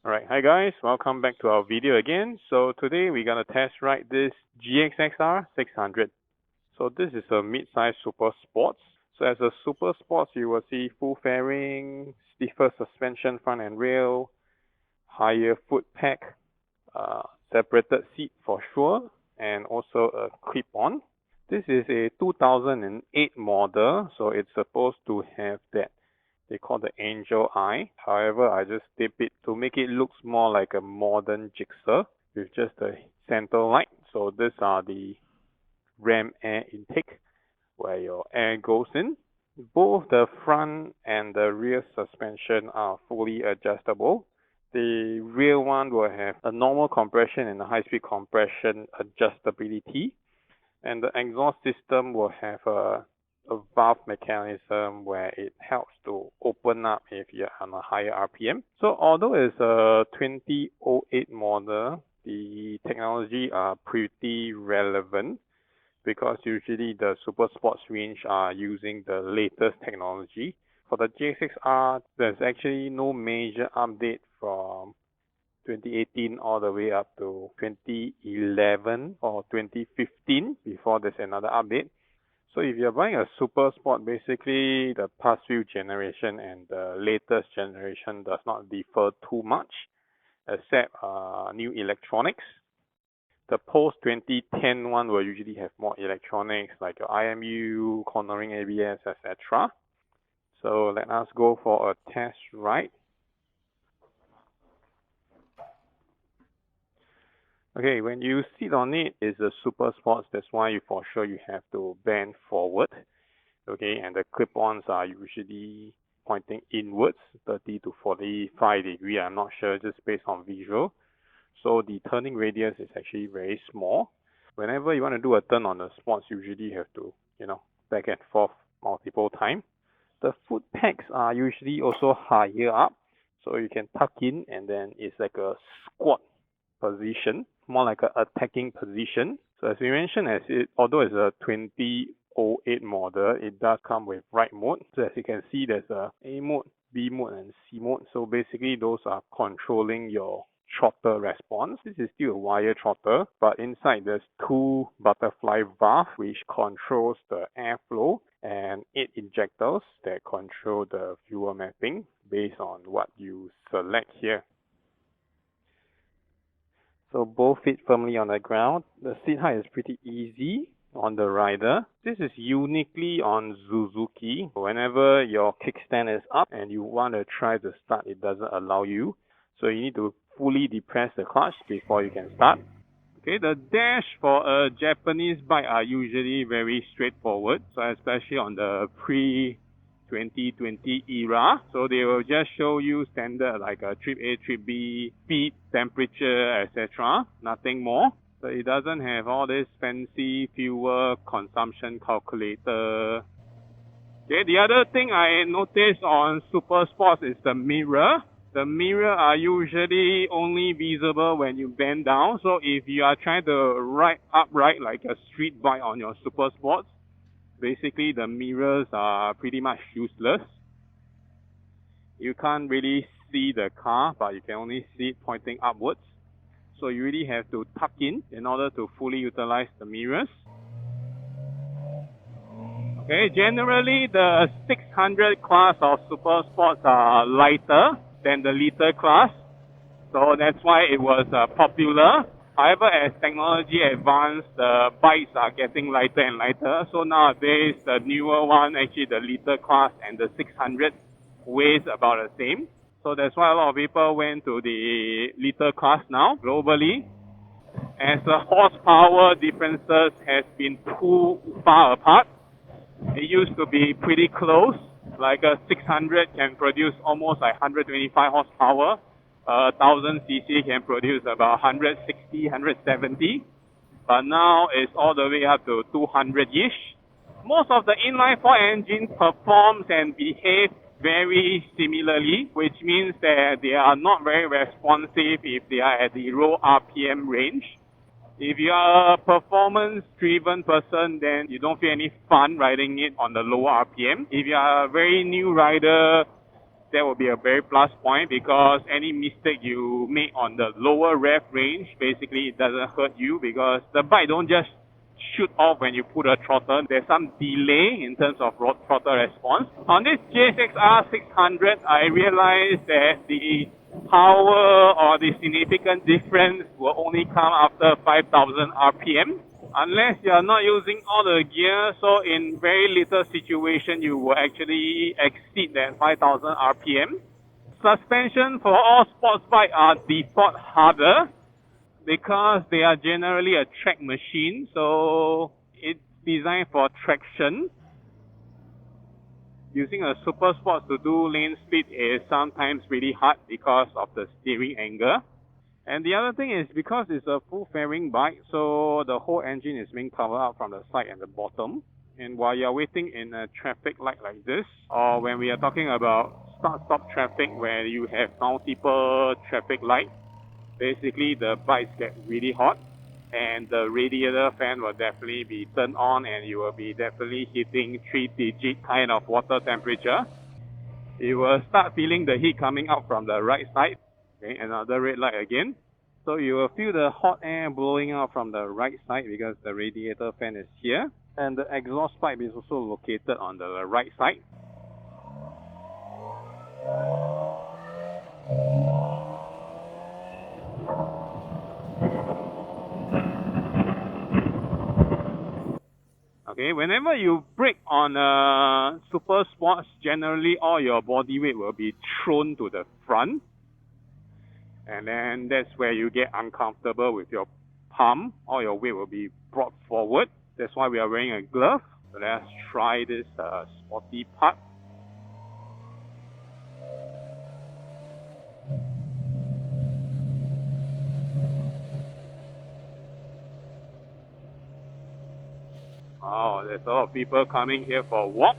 Alright, hi guys, welcome back to our video again. So today we're gonna test ride this GSX-R 600. So this is a mid-size super sports. So as a super sports, you will see full fairing, stiffer suspension front and rail, higher foot peg, separated seat for sure, and also a clip-on. This is a 2008 model, so it's supposed to have that they call the angel eye. However, I just dip it to make it look more like a modern Gixxer with just a center light. So these are the ram air intake where your air goes in. Both the front and the rear suspension are fully adjustable. The rear one will have a normal compression and a high-speed compression adjustability. And the exhaust system will have a valve mechanism where it helps to open up if you're on a higher RPM. So although it's a 2008 model, the technology are pretty relevant because usually the super sports range are using the latest technology. For the GSX-R, there's actually no major update from 2018 all the way up to 2011 or 2015 before there's another update. So if you're buying a super sport, basically the past few generation and the latest generation does not differ too much, except new electronics. The post 2010 one will usually have more electronics like your IMU, cornering ABS, etc. So let us go for a test ride. Okay, when you sit on it, it's a super sports. That's why for sure you have to bend forward. Okay, and the clip-ons are usually pointing inwards, 30 to 45 degrees. I'm not sure, just based on visual. So the turning radius is actually very small. Whenever you want to do a turn on the sports, usually you have to, back and forth multiple times. The foot pegs are usually also higher up, so you can tuck in, and then it's like a squat position, more like an attacking position. So as we mentioned, although it's a 2008 model, it does come with ride mode. So as you can see, there's a A mode, B mode, and C mode. So basically those are controlling your throttle response. This is still a wire throttle, but inside there's two butterfly valves which controls the airflow and 8 injectors that control the fuel mapping based on what you select here. So both feet firmly on the ground. The seat height is pretty easy on the rider. This is uniquely on Suzuki. Whenever your kickstand is up and you want to try to start, it doesn't allow you. So you need to fully depress the clutch before you can start. Okay, the dash for a Japanese bike are usually very straightforward. So especially on the pre-2020 era. So they will just show you standard like a trip A, trip B, speed, temperature, etc. Nothing more. So it doesn't have all this fancy fuel consumption calculator. Okay, the other thing I noticed on super sports is the mirror. The mirror are usually only visible when you bend down. So if you are trying to ride upright like a street bike on your super sports, basically the mirrors are pretty much useless. You can't really see the car, but you can only see it pointing upwards. So you really have to tuck in order to fully utilize the mirrors. Okay, generally the 600 class of super sports are lighter than the liter class. So that's why it was popular. However, as technology advanced, the bikes are getting lighter and lighter. So nowadays, the newer one, actually the liter class and the 600 weighs about the same. So that's why a lot of people went to the liter class now, globally. As the horsepower differences has been too far apart, it used to be pretty close. Like a 600 can produce almost like 125 horsepower. 1000cc can produce about 160, 170. But now it's all the way up to 200-ish. Most of the inline 4 engines performs and behave very similarly, which means that they are not very responsive if they are at the low RPM range. If you are a performance-driven person, then you don't feel any fun riding it on the lower RPM. If you are a very new rider, that will be a very plus point, because any mistake you make on the lower rev range, basically it doesn't hurt you, because the bike don't just shoot off when you put a throttle. There's some delay in terms of throttle response. On this GSX-R 600, I realized that the power or the significant difference will only come after 5,000 RPM. Unless you are not using all the gear, so in very little situation you will actually exceed that 5,000 RPM. Suspension for all sports bikes are default harder because they are generally a track machine, so it's designed for traction. Using a super sport to do lane speed is sometimes really hard because of the steering angle. And the other thing is, because it's a full fairing bike, so the whole engine is being covered up from the side and the bottom. And while you're waiting in a traffic light like this, or when we are talking about start-stop traffic where you have multiple traffic lights, basically the bikes get really hot, and the radiator fan will definitely be turned on, and you will be definitely hitting 3-digit kind of water temperature. You will start feeling the heat coming out from the right side. Okay, another red light again. So you will feel the hot air blowing out from the right side because the radiator fan is here. And the exhaust pipe is also located on the right side. Okay, whenever you brake on super sports, generally all your body weight will be thrown to the front. And then that's where you get uncomfortable with your palm. All your weight will be brought forward. That's why we are wearing a glove. So let's try this sporty part. Oh, there's a lot of people coming here for a walk.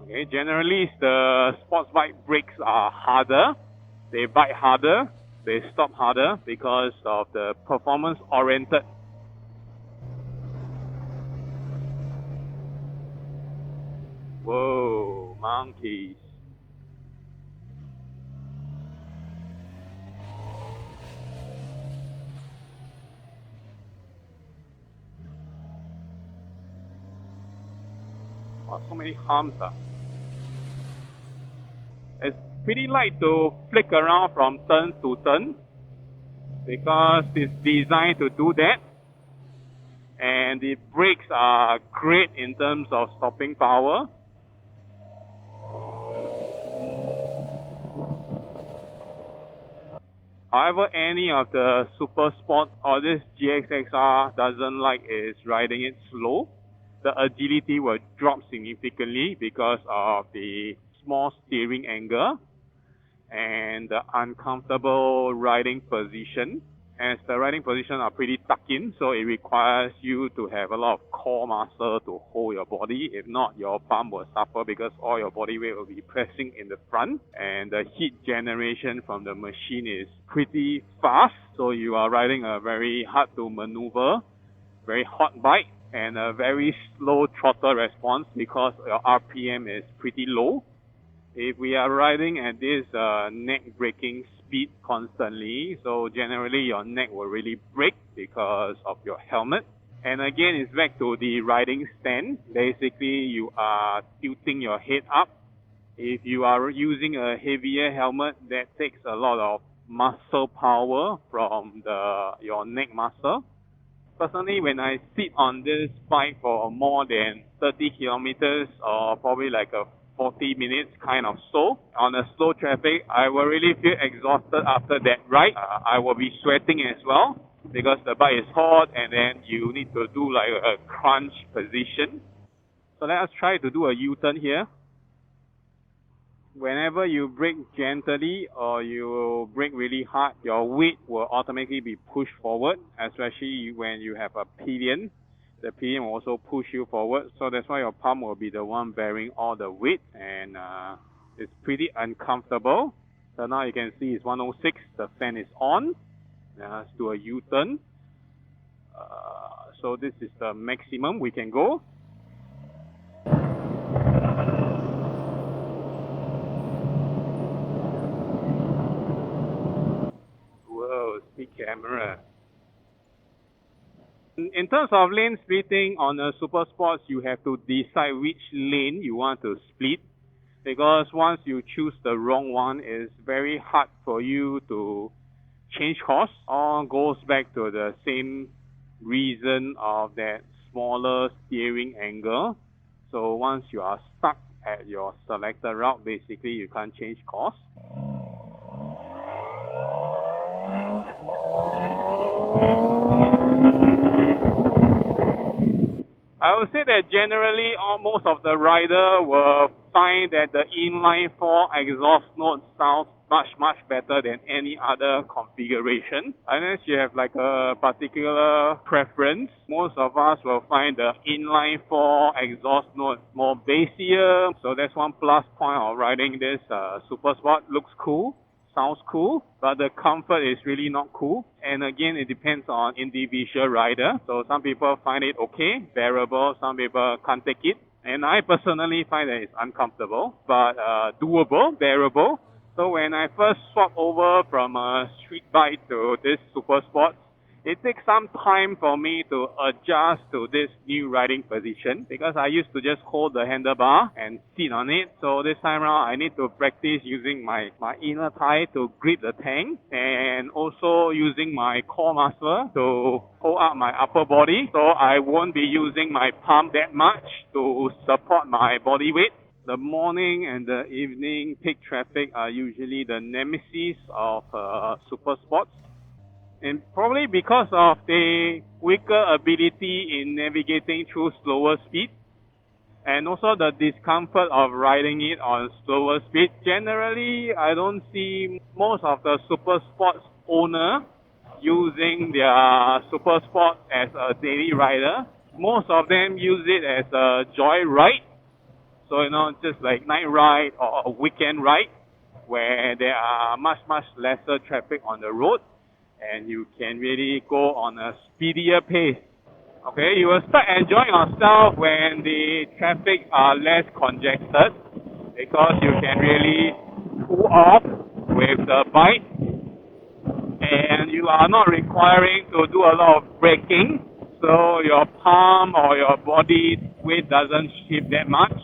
Okay, generally the sports bike brakes are harder. They bite harder, they stop harder because of the performance oriented. Whoa, monkeys. Oh, so many humps. It's pretty light to flick around from turn to turn because it's designed to do that. And the brakes are great in terms of stopping power. However, any of the super sport or this GSX-R doesn't like is riding it slow. The agility will drop significantly because of the small steering angle and the uncomfortable riding position. As the riding position are pretty tucked in, so it requires you to have a lot of core muscle to hold your body. If not, your bum will suffer because all your body weight will be pressing in the front, and the heat generation from the machine is pretty fast, so you are riding a very hard to maneuver, very hot bike, and a very slow throttle response because your RPM is pretty low. If we are riding at this neck braking speed constantly, so generally your neck will really break because of your helmet. And again, it's back to the riding stand. Basically, you are tilting your head up. If you are using a heavier helmet, that takes a lot of muscle power from your neck muscle. Personally, when I sit on this bike for more than 30 kilometers or probably like a 40 minutes kind of so, on a slow traffic, I will really feel exhausted after that ride. I will be sweating as well because the bike is hot and then you need to do like a crunch position. So let us try to do a U-turn here. Whenever you brake gently or you brake really hard, your weight will automatically be pushed forward, especially when you have a pillion. The pillion will also push you forward, so that's why your palm will be the one bearing all the weight, and it's pretty uncomfortable. So now you can see it's 106, the fan is on, Let's do a U-turn. So this is the maximum we can go. Whoa, speed camera. In terms of lane splitting on a super sports, you have to decide which lane you want to split, because once you choose the wrong one, it's very hard for you to change course. All goes back to the same reason of that smaller steering angle. So once you are stuck at your selected route, basically you can't change course. I would say that generally most of the rider will find that the inline 4 exhaust note sounds much better than any other configuration. Unless you have like a particular preference, most of us will find the inline 4 exhaust note more bassier. So that's one plus point of riding this Super Sport. Looks cool, sounds cool, but the comfort is really not cool. And again, it depends on individual rider. So some people find it okay, bearable. Some people can't take it. And I personally find that it's uncomfortable, but doable, bearable. So when I first swapped over from a street bike to this Super Sport, it takes some time for me to adjust to this new riding position, because I used to just hold the handlebar and sit on it. So this time around, I need to practice using my inner thigh to grip the tank, and also using my core muscle to hold up my upper body. So I won't be using my palm that much to support my body weight. The morning and the evening peak traffic are usually the nemesis of super sports. And probably because of the weaker ability in navigating through slower speed, and also the discomfort of riding it on slower speed. Generally, I don't see most of the super sports owner using their super sport as a daily rider. Most of them use it as a joy ride. So, just like night ride or a weekend ride, where there are much lesser traffic on the road, and you can really go on a speedier pace. Okay, you will start enjoying yourself when the traffic are less congested, because you can really pull off with the bike, and you are not requiring to do a lot of braking, so your palm or your body weight doesn't shift that much.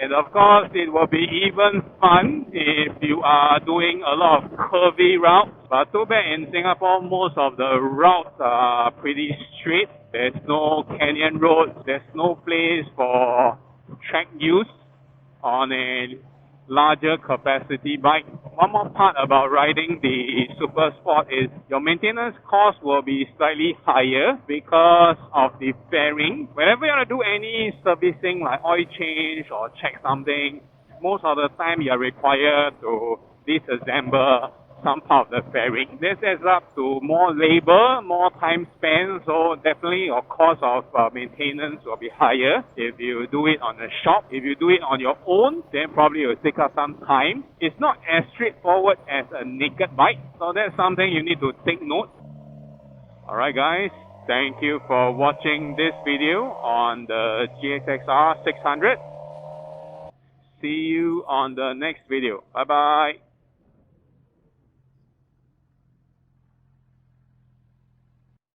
And of course, it will be even fun if you are doing a lot of curvy routes. But too bad in Singapore, most of the routes are pretty straight. There's no canyon roads. There's no place for track use on a larger capacity bike. One more part about riding the Super Sport is your maintenance cost will be slightly higher because of the fairing. Whenever you want to do any servicing like oil change or check something, most of the time you are required to disassemble some part of the fairing. This adds up to more labor, more time spent, so definitely your cost of maintenance will be higher if you do it on a shop. If you do it on your own, then probably it will take up some time. It's not as straightforward as a naked bike, so that's something you need to take note. Alright guys, thank you for watching this video on the GSX-R 600. See you on the next video. Bye bye.